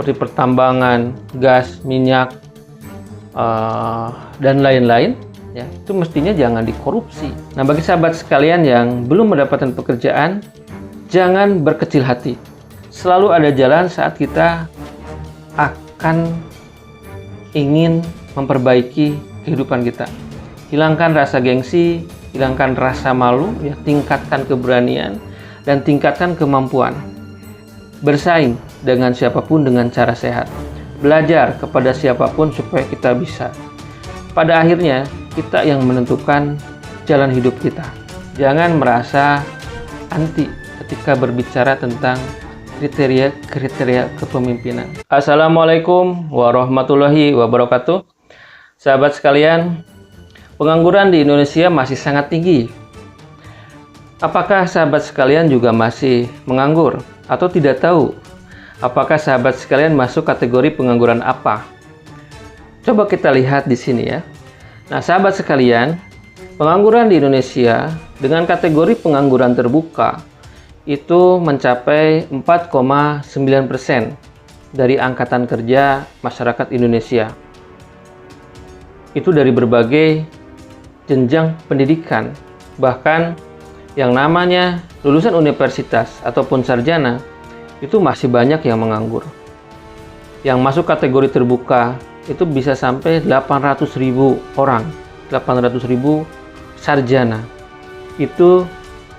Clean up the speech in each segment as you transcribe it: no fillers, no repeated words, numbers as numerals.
seperti pertambangan, gas, minyak, dan lain-lain, ya, itu mestinya jangan dikorupsi. Nah, bagi sahabat sekalian yang belum mendapatkan pekerjaan, jangan berkecil hati. Selalu ada jalan saat kita akan ingin memperbaiki kehidupan kita. Hilangkan rasa gengsi, hilangkan rasa malu, ya, tingkatkan keberanian, dan tingkatkan kemampuan. Bersaing dengan siapapun dengan cara sehat. Belajar kepada siapapun supaya kita bisa. Pada akhirnya, kita yang menentukan jalan hidup kita. Jangan merasa anti ketika berbicara tentang kriteria kepemimpinan. Assalamualaikum warahmatullahi wabarakatuh. Sahabat sekalian, pengangguran di Indonesia masih sangat tinggi. Apakah sahabat sekalian juga masih menganggur atau tidak tahu? Apakah sahabat sekalian masuk kategori pengangguran apa? Coba kita lihat di sini ya. Nah, sahabat sekalian, pengangguran di Indonesia dengan kategori pengangguran terbuka itu mencapai 4,9% dari angkatan kerja masyarakat Indonesia. Itu dari berbagai jenjang pendidikan, bahkan yang namanya lulusan universitas ataupun sarjana itu masih banyak yang menganggur. Yang masuk kategori terbuka itu bisa sampai 800.000 orang, 800.000 sarjana. Itu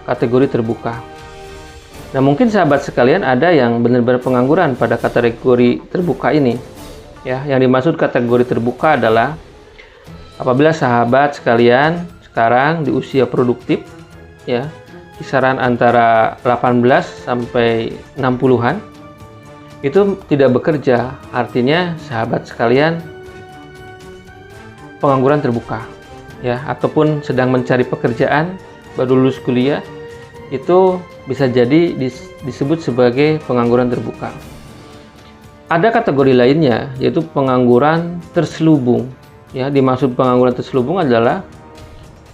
kategori terbuka. Nah, mungkin sahabat sekalian ada yang benar-benar pengangguran pada kategori terbuka ini. Ya, yang dimaksud kategori terbuka adalah apabila sahabat sekalian sekarang di usia produktif, ya, kisaran antara 18 sampai 60-an, itu tidak bekerja. Artinya sahabat sekalian pengangguran terbuka, ya, ataupun sedang mencari pekerjaan, baru lulus kuliah, itu bisa jadi disebut sebagai pengangguran terbuka. Ada kategori lainnya, yaitu pengangguran terselubung. Ya, dimaksud pengangguran terselubung adalah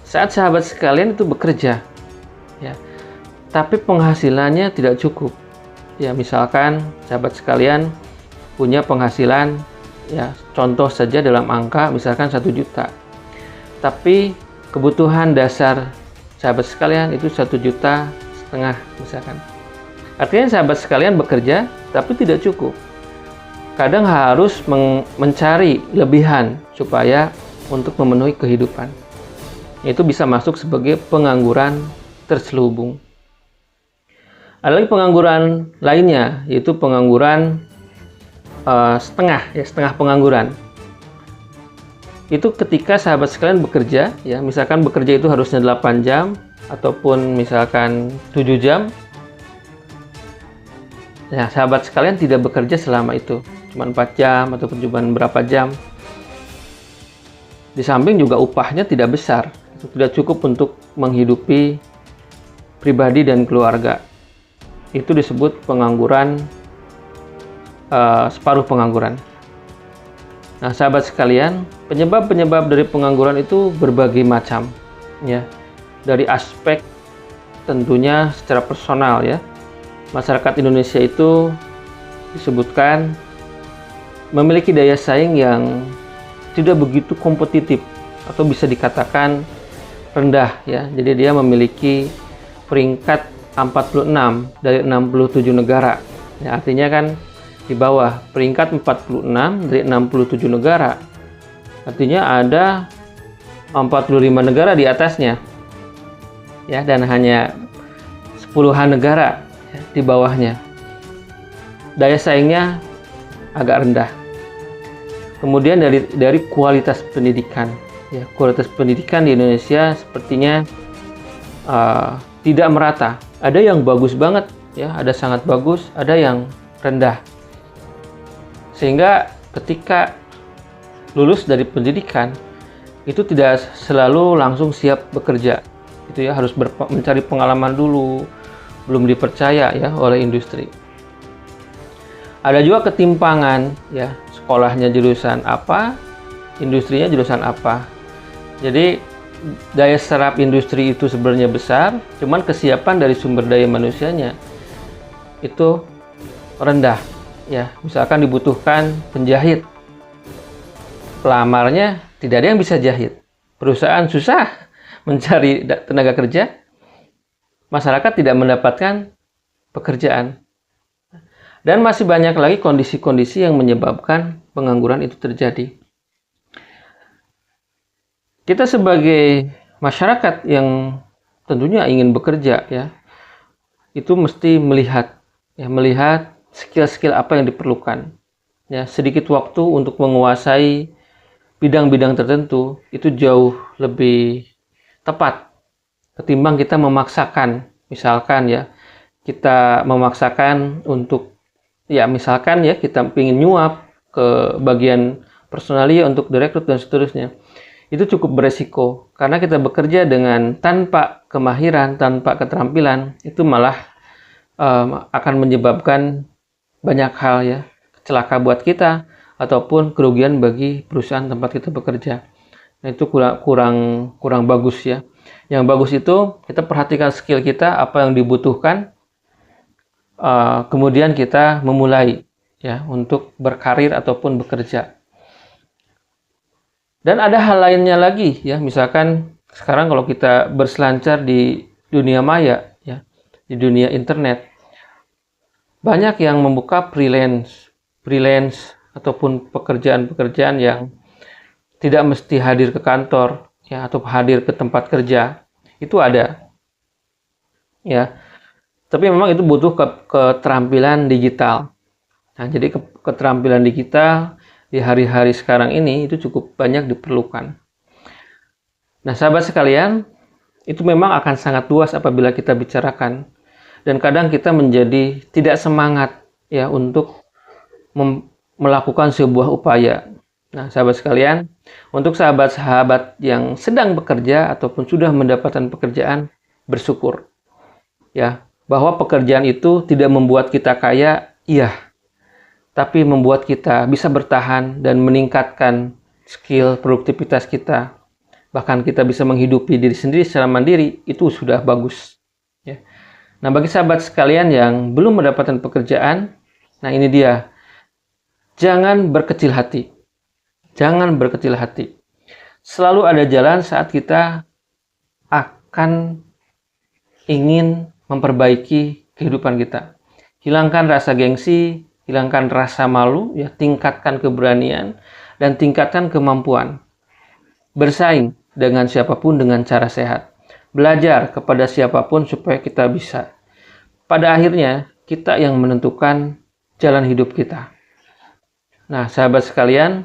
saat sahabat sekalian itu bekerja, ya, tapi penghasilannya tidak cukup. Ya, misalkan sahabat sekalian punya penghasilan, ya, contoh saja dalam angka misalkan 1 juta. Tapi kebutuhan dasar sahabat sekalian itu 1,5 juta misalkan. Artinya sahabat sekalian bekerja tapi tidak cukup. Kadang harus mencari lebihan supaya untuk memenuhi kehidupan. Itu bisa masuk sebagai pengangguran terselubung. Ada lagi pengangguran lainnya, yaitu pengangguran setengah pengangguran. Itu ketika sahabat sekalian bekerja, ya, misalkan bekerja itu harusnya 8 jam ataupun misalkan 7 jam. Nah, sahabat sekalian tidak bekerja selama itu, cuma 4 jam ataupun cuma berapa jam. Di samping juga upahnya tidak besar, tidak cukup untuk menghidupi pribadi dan keluarga. Itu disebut pengangguran separuh pengangguran. Nah, sahabat sekalian, penyebab dari pengangguran itu berbagai macam, ya. Dari aspek tentunya secara personal, ya. Masyarakat Indonesia itu disebutkan memiliki daya saing yang tidak begitu kompetitif atau bisa dikatakan rendah, ya. Jadi dia memiliki peringkat 46 dari 67 negara. Ya, artinya kan di bawah peringkat 46 dari 67 negara. Artinya ada 45 negara di atasnya. Ya, dan hanya 10-an negara, ya, di bawahnya. Daya saingnya agak rendah. Kemudian dari kualitas pendidikan, ya, kualitas pendidikan di Indonesia sepertinya tidak merata. Ada yang bagus banget, ya, ada sangat bagus, ada yang rendah. Sehingga ketika lulus dari pendidikan itu tidak selalu langsung siap bekerja. Itu, ya, harus mencari pengalaman dulu, belum dipercaya, ya, oleh industri. Ada juga ketimpangan, ya, sekolahnya jurusan apa, industrinya jurusan apa. Jadi daya serap industri itu sebenarnya besar, cuman kesiapan dari sumber daya manusianya itu rendah. Ya, misalkan dibutuhkan penjahit. Pelamarnya tidak ada yang bisa jahit. Perusahaan susah mencari tenaga kerja. Masyarakat tidak mendapatkan pekerjaan. Dan masih banyak lagi kondisi-kondisi yang menyebabkan pengangguran itu terjadi. Kita sebagai masyarakat yang tentunya ingin bekerja, ya, itu mesti melihat skill-skill apa yang diperlukan. Ya, sedikit waktu untuk menguasai bidang-bidang tertentu itu jauh lebih tepat ketimbang kita memaksakan. Misalkan ya, kita memaksakan untuk misalkan ya kita ingin nyuap ke bagian personalia untuk direkrut dan seterusnya. Itu cukup beresiko karena kita bekerja dengan tanpa kemahiran, tanpa keterampilan, itu malah akan menyebabkan banyak hal, ya, celaka buat kita ataupun kerugian bagi perusahaan tempat kita bekerja. Nah, itu kurang bagus, ya. Yang bagus itu kita perhatikan skill kita, apa yang dibutuhkan, kemudian kita memulai, ya, untuk berkarir ataupun bekerja. Dan ada hal lainnya lagi, ya, misalkan sekarang kalau kita berselancar di dunia maya, ya, di dunia internet, banyak yang membuka freelance ataupun pekerjaan-pekerjaan yang tidak mesti hadir ke kantor, ya, atau hadir ke tempat kerja. Itu ada, ya. Tapi memang itu butuh keterampilan digital. Nah, jadi keterampilan digital di hari-hari sekarang ini itu cukup banyak diperlukan. Nah, sahabat sekalian, itu memang akan sangat luas apabila kita bicarakan. Dan kadang kita menjadi tidak semangat, ya, untuk melakukan sebuah upaya. Nah, sahabat sekalian, untuk sahabat-sahabat yang sedang bekerja ataupun sudah mendapatkan pekerjaan, bersyukur, ya, bahwa pekerjaan itu tidak membuat kita kaya, iya, tapi membuat kita bisa bertahan dan meningkatkan skill produktivitas kita. Bahkan kita bisa menghidupi diri sendiri secara mandiri, itu sudah bagus, ya. Nah, bagi sahabat sekalian yang belum mendapatkan pekerjaan, nah ini dia, jangan berkecil hati. Jangan berkecil hati. Selalu ada jalan saat kita akan ingin memperbaiki kehidupan kita. Hilangkan rasa gengsi, hilangkan rasa malu, ya, tingkatkan keberanian, dan tingkatkan kemampuan. Bersaing dengan siapapun dengan cara sehat. Belajar kepada siapapun supaya kita bisa. Pada akhirnya, kita yang menentukan jalan hidup kita. Nah, sahabat sekalian,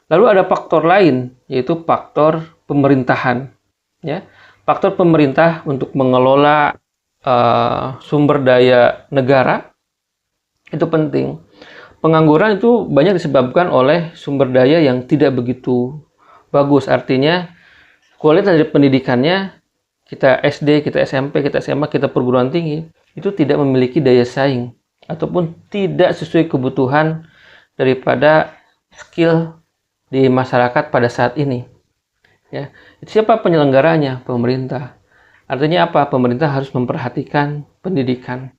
lalu ada faktor lain, yaitu faktor pemerintahan. Ya, faktor pemerintah untuk mengelola sumber daya negara itu penting. Pengangguran itu banyak disebabkan oleh sumber daya yang tidak begitu bagus. Artinya kualitas dari pendidikannya, kita SD, kita SMP, kita SMA, kita perguruan tinggi, itu tidak memiliki daya saing ataupun tidak sesuai kebutuhan daripada skill di masyarakat pada saat ini. Ya, itu siapa penyelenggaranya? Pemerintah. Artinya apa? Pemerintah harus memperhatikan pendidikan.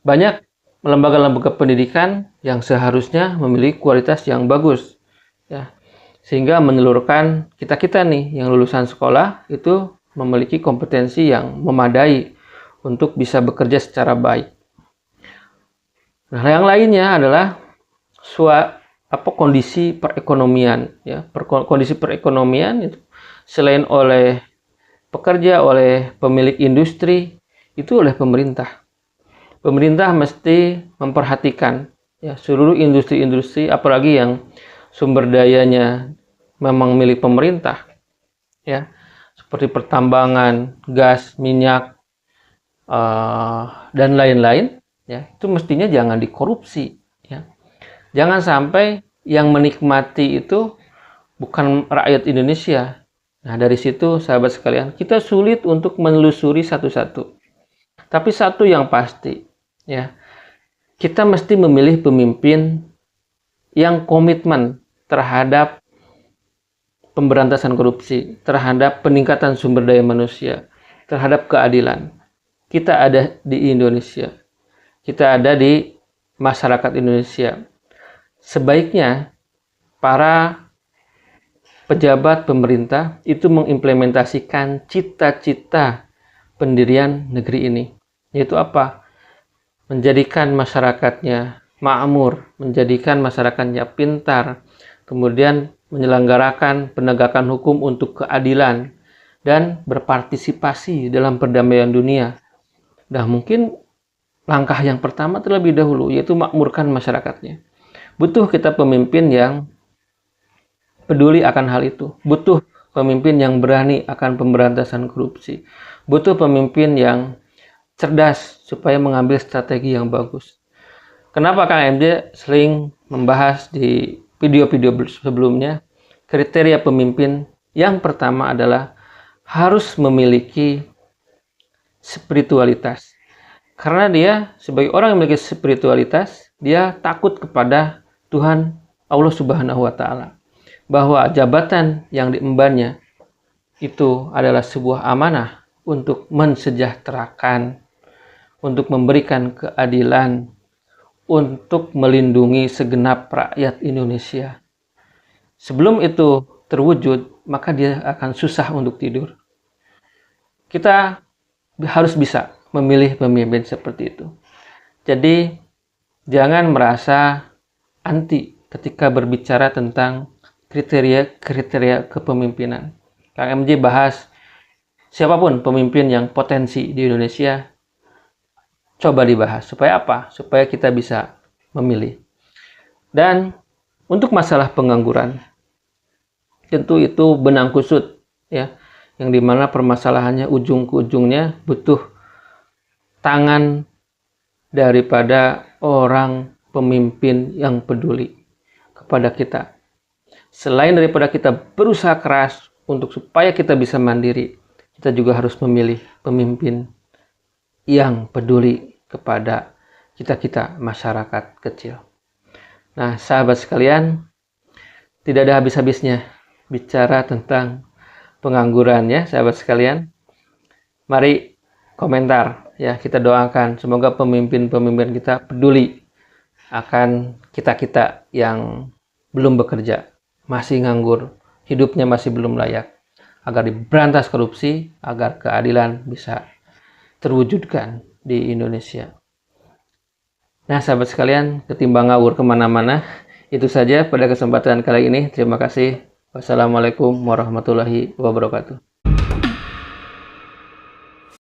Banyak lembaga-lembaga pendidikan yang seharusnya memiliki kualitas yang bagus, ya, sehingga menelurkan kita nih yang lulusan sekolah itu memiliki kompetensi yang memadai untuk bisa bekerja secara baik. Nah, yang lainnya adalah kondisi perekonomian, ya. Kondisi perekonomian itu selain oleh pekerja, oleh pemilik industri, itu oleh pemerintah. Pemerintah mesti memperhatikan, ya, seluruh industri-industri, apalagi yang sumber dayanya memang milik pemerintah, ya, seperti pertambangan, gas, minyak, dan lain-lain, ya, itu mestinya jangan dikorupsi, ya. Jangan sampai yang menikmati itu bukan rakyat Indonesia. Nah, dari situ, sahabat sekalian, kita sulit untuk menelusuri satu-satu. Tapi satu yang pasti, ya, kita mesti memilih pemimpin yang komitmen terhadap pemberantasan korupsi, terhadap peningkatan sumber daya manusia, terhadap keadilan. Kita ada di Indonesia. Kita ada di masyarakat Indonesia. Sebaiknya para pejabat pemerintah itu mengimplementasikan cita-cita pendirian negeri ini. Yaitu apa? Menjadikan masyarakatnya makmur, menjadikan masyarakatnya pintar, kemudian menyelenggarakan penegakan hukum untuk keadilan, dan berpartisipasi dalam perdamaian dunia. Nah, mungkin langkah yang pertama terlebih dahulu, yaitu makmurkan masyarakatnya. Butuh kita pemimpin yang peduli akan hal itu. Butuh pemimpin yang berani akan pemberantasan korupsi. Butuh pemimpin yang cerdas supaya mengambil strategi yang bagus. Kenapa Kang MJ sering membahas di video-video sebelumnya, kriteria pemimpin yang pertama adalah harus memiliki spiritualitas. Karena dia sebagai orang yang memiliki spiritualitas, dia takut kepada Tuhan Allah Subhanahu wa Ta'ala. Bahwa jabatan yang diembannya itu adalah sebuah amanah untuk mensejahterakan, untuk memberikan keadilan, untuk melindungi segenap rakyat Indonesia. Sebelum itu terwujud, maka dia akan susah untuk tidur. Kita harus bisa memilih pemimpin seperti itu. Jadi, jangan merasa anti ketika berbicara tentang kriteria kepemimpinan. Kang MJ bahas siapapun pemimpin yang potensi di Indonesia, coba dibahas. Supaya apa? Supaya kita bisa memilih. Dan untuk masalah pengangguran, tentu itu benang kusut, ya, yang dimana permasalahannya ujung ke ujungnya butuh tangan daripada orang pemimpin yang peduli kepada kita. Selain daripada kita berusaha keras untuk supaya kita bisa mandiri, kita juga harus memilih pemimpin yang peduli kepada kita masyarakat kecil. Nah, sahabat sekalian, tidak ada habis-habisnya bicara tentang pengangguran, ya sahabat sekalian. Mari komentar, ya, kita doakan semoga pemimpin-pemimpin kita peduli akan kita yang belum bekerja, masih nganggur, hidupnya masih belum layak, agar diberantas korupsi, agar keadilan bisa terwujudkan di Indonesia. Nah, sahabat sekalian, ketimbang ngawur kemana-mana, itu saja pada kesempatan kali ini. Terima kasih. Wassalamualaikum warahmatullahi wabarakatuh.